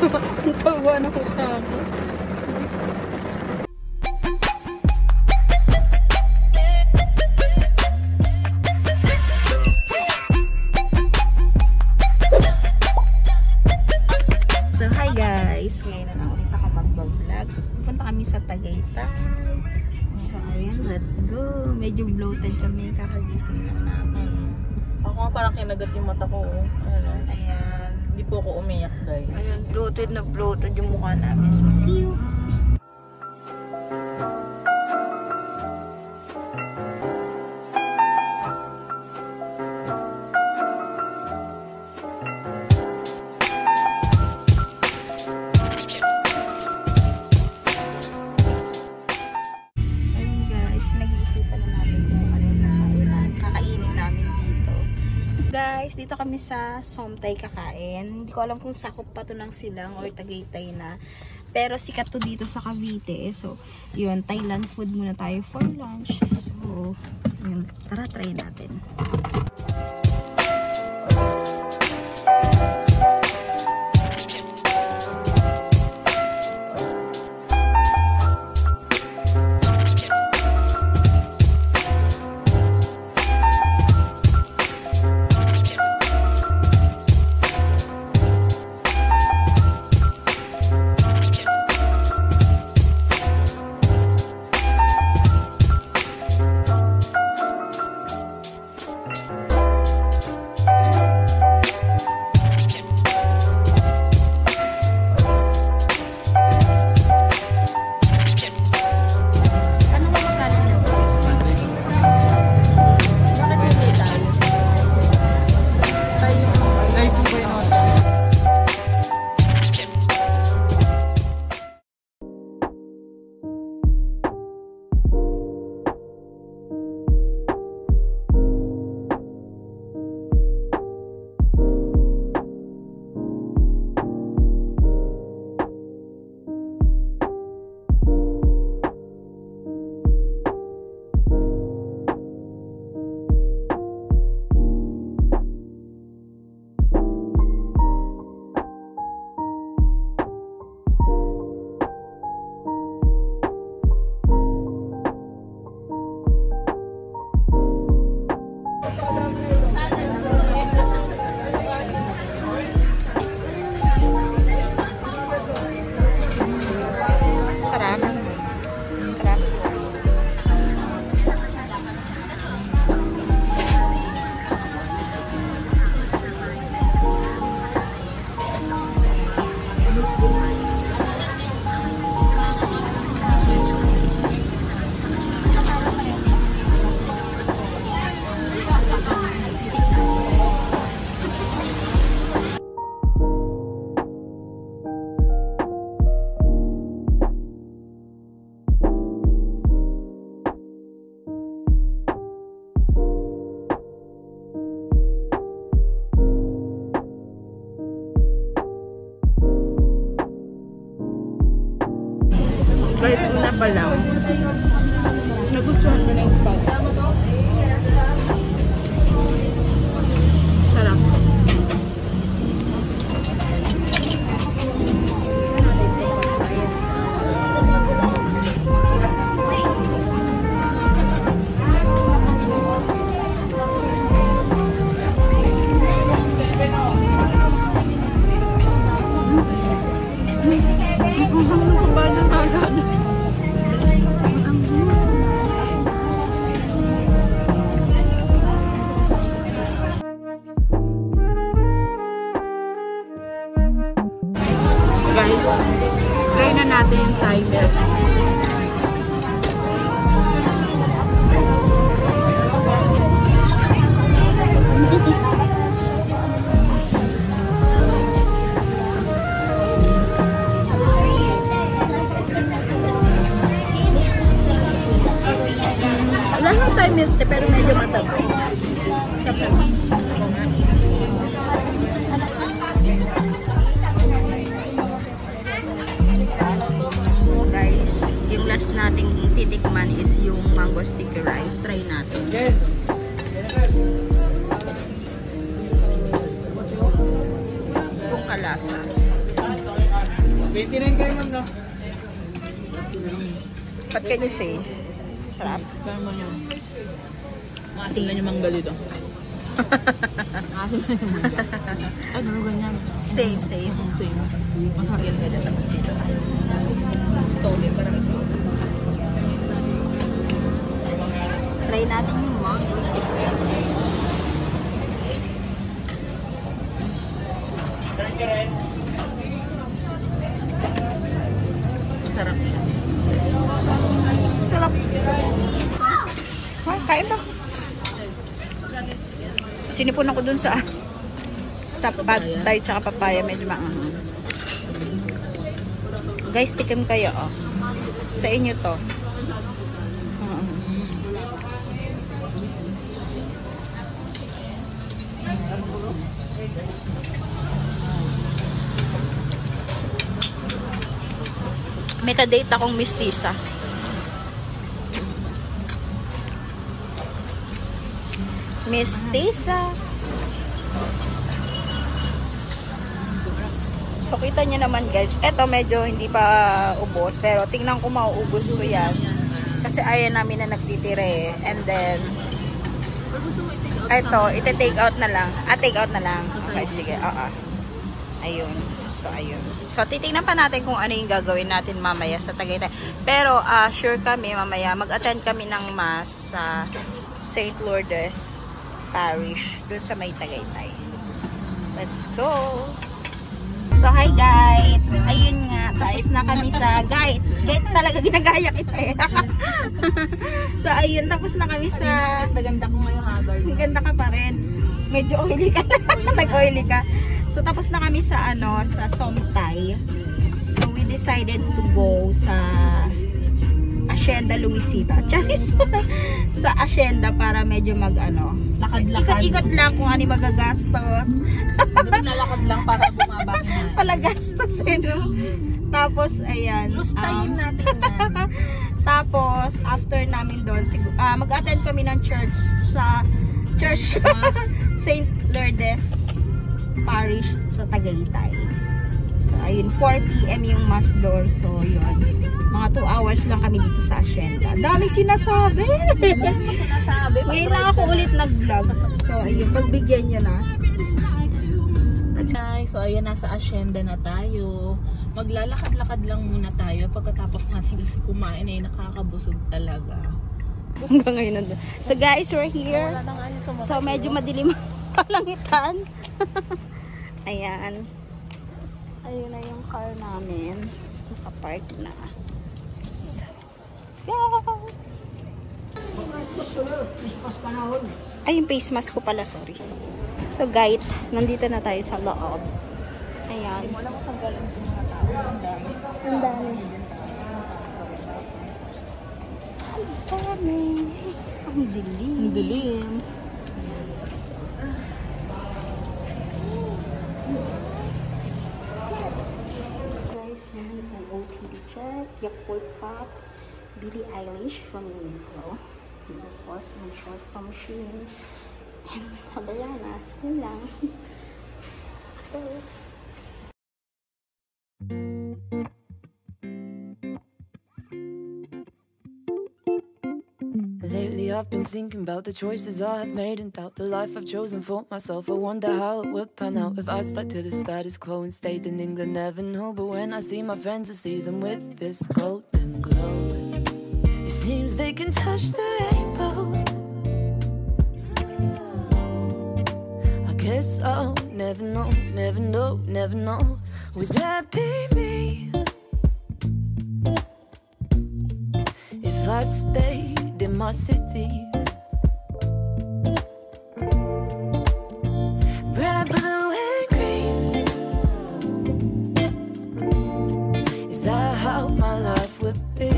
Ang tawa na ko sa akin. So hi guys, ngayon na lang ulit ako mag-vlog. Punta kami sa Tagaytay. So ayan, let's go. Medyo bloated kami, kakagising lang namin. Ako parang kinagat yung mata ko. Ayan. Hindi po ako umiyak, guys. Ayan, bloated na bloated yung mukha namin. So see you! Guys, dito kami sa Somtay kakain. Hindi ko alam kung sakop pa to ng Silang or Tagaytay na. Pero sikat to dito sa Cavite. So, yun, Thailand food muna tayo for lunch. So, yun, tara, try natin. Guys, una pa lang, nagustuhan ko na yung pag. Sarap. Guys, try na natin yung Thai milk. Wala yung Thai milk pero medyo mataba. Guys, yung last nating titikman is yung mango sticky rice. Try natin. Kung kalasa. 29 kayo ma'am, no? What can you say? Sarap. Kaya yun. Maasim na yung mangga dito. Maasim na yung mangga. Ay, ano ganyan? Same. Same. Masarap yan ganyan naman dito. Stole, parang stole. Try natin yung mango stick. Sarap siya. Sarap. Kain ba? Sinipon ako dun sa pad thai tsaka papaya, medyo maanghang. Guys, tikim kayo, oh. Sa inyo to. Metadate akong mistisa. Mistisa. So, kita nyo naman guys. Eto, medyo hindi pa ubos. Pero, tingnan ko mauubos ko yan. Kasi ayaw namin na nagtitira eh. And then, eto, ite-take out na lang. Take out na lang. Okay, sige. Ayun. So, ayun. So, titingnan pa natin kung ano yung gagawin natin mamaya sa Tagaytay. Pero, sure kami mamaya, mag-attend kami ng mass sa St. Lourdes Parish, dun sa may Tagaytay. Let's go! So, hi guys! Ayun nga, tapos na kami sa guide. Guide talaga, ginagaya kita eh. So, ayun, tapos na kami sa... Ganda ko ngayon, Hagar. Ganda ka pa rin. Medyo oily ka na. Nag-oily ka. So, tapos na kami sa sa Somtay. So, we decided to go sa Acienda, Luisita. Charis! Sa Acienda para medyo lakad-lakad. Ikot-ikot lang kung ano magagastos. Lalakad lang para bumaba na. Palagastos eh, no? Tapos, ayan. Lustayin natin na. Tapos, after namin doon, mag-attend kami ng church sa St. Lourdes Parish sa Tagaytay. So, ayun, 4 PM yung mass doon. So, yun. Mga 2 hours lang kami dito sa Acienda. Daming sinasabi! Ngayon lang ako ulit nag-vlog. So, ayun, pagbigyan nyo na. So, ayun, nasa Acienda na tayo. Maglalakad-lakad lang muna tayo. Pagkatapos natin kasi kumain eh, nakakabusog talaga. Hanggang ngayon nandun. So, guys, we're here. So, medyo madilim kalangitan. Ayan. Ayun na yung car namin. Nakapark na. So, let's go! Ay, yung face mask ko pala, sorry. So, guys, nandito na tayo sa loob. Ayan. Wala ko saan galing yung mga tao. Ang dami. Ang dami. Ang dami. Ang dilim. Ang dilim. Guys, yan ang OTD check. Yakult Pop. Billie Eilish from Uniqlo. And of course, yung short from Shein. And Havana. Silang. So, lately I've been thinking about the choices I have made and doubt the life I've chosen for myself. I wonder how it would pan out if I stuck to the status quo and stayed in England. Never know, but when I see my friends, I see them with this golden glow. It seems they can touch the rainbow. I guess I'll never know, never know, never know. Would that be me if I'd stayed in my city? Red, blue and green. Is that how my life would be?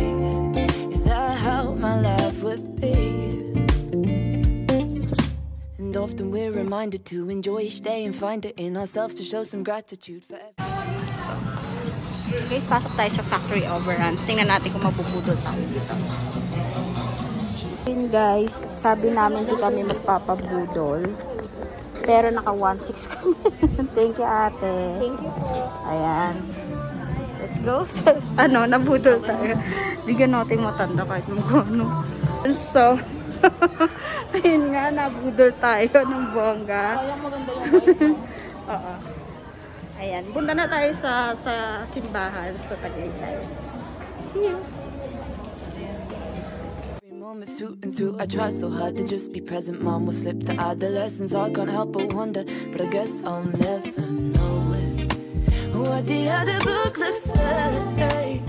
Is that how my life would be? And often we're reminded to enjoy each day and find it in ourselves to show some gratitude for everything. guys, pasok tayo sa factory overruns. Tingnan natin kung mapupudol tayo dito. Yun guys, sabi namin di kami magpapabudol. Pero naka 1.6 kami. Thank you ate. Thank you po. Ayan. Let's Let's go. Ano, nabudol tayo. Bigyan natin matanda kahit ano. So, ayun nga, nabudol tayo ng bongga. Kaya maganda yung vibe. Oo. Ayan, punta na tayo sa simbahan sa Tagaytay. See you! Moments through and through, I try so hard to just be present. Mom will slip the adolescence. I can't help but wonder, but I guess I'll never know it. What the other book looks like.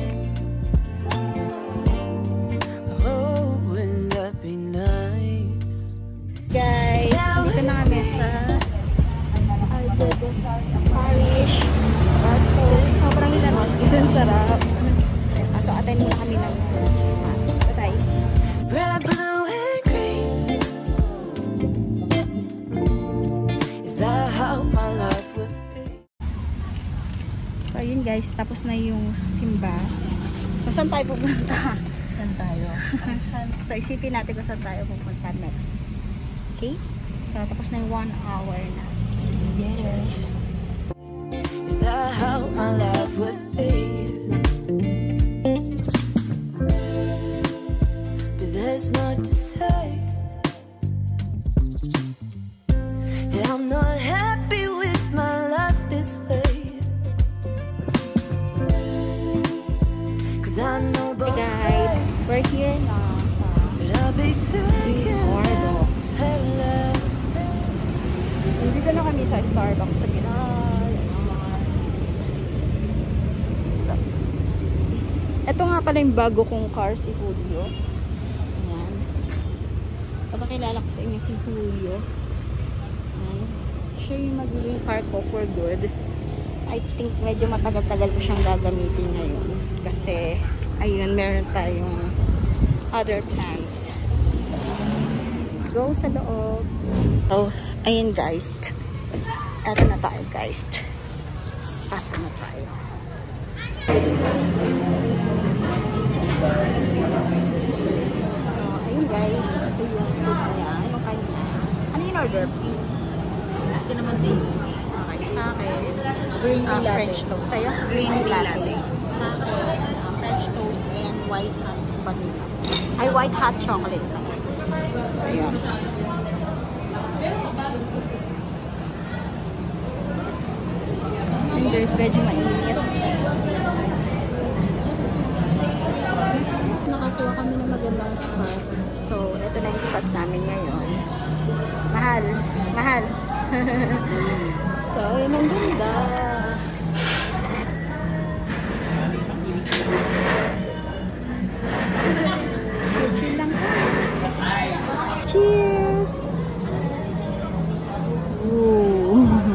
Oh, wouldn't that be nice? Guys, dito na kami sa Albertus Parish. So, sobrang lakas. Ang sarap. So, attend muna kami ng mass. Bye-bye. Red, blue, and green. Is that how my life would be? So, ayun guys. Tapos na yung simba. So, saan tayo pupunta? Saan tayo? So, isipin natin kung saan tayo pupunta next. Okay? So, tapos na yung 1 hour na. Yes. Is that how my life would be? But there's not to say that I'm not happy with my life this way. 'Cause I know both Guys, we're here na but I'll be thinking Starbucks. hello. Dito na kami sa Starbucks. Ito nga pala yung bago kong car, si Julio. Ayan. Papakilala ko sa inyo si Julio. Ayan. Siya yung magiging car ko for good. I think medyo matagal-tagal ko siyang gagamitin ngayon. Kasi, ayun, meron tayong other plans. Let's go sa loob. Oh, ayun guys. Eto na tayo guys. Pasok na tayo. So, ayun guys. Ito yung food niya. Yung kanya. Ano yung order? Kasi naman din. Okay, sa akin. Green tea latte. French toast. Sa'yo? Green tea latte. Sa akin, French toast and white hot vanilla. Ay, white hot chocolate lang. Ayan. And guys, medyo mainit. Nakakuha kami ng magandang spot. So, ito na yung spot namin ngayon. Mahal. Mahal. So, yun ang ganda. Chill lang po. Cheers! Ooh.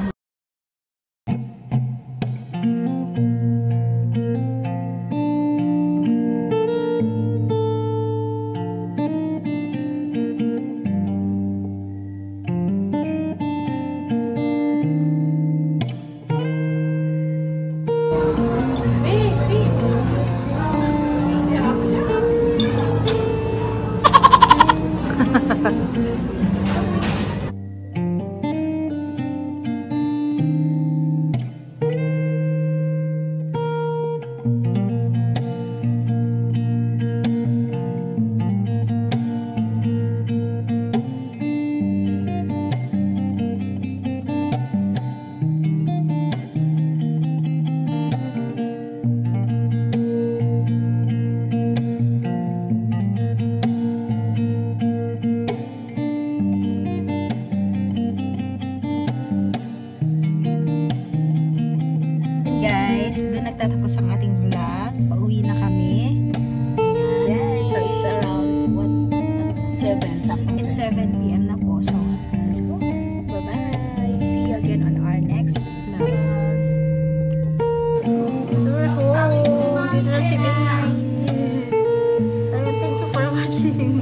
Nagtatapos ang ating vlog. Pauwi na kami. Ayan. So, it's around, what? 7. It's 7 p.m. na po. So, let's go. Bye-bye. See you again on our next vlog. Sure. Oh, dito na si Bella. Thank you for watching.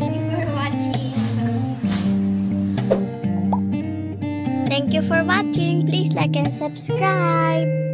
Thank you for watching. Please like and subscribe.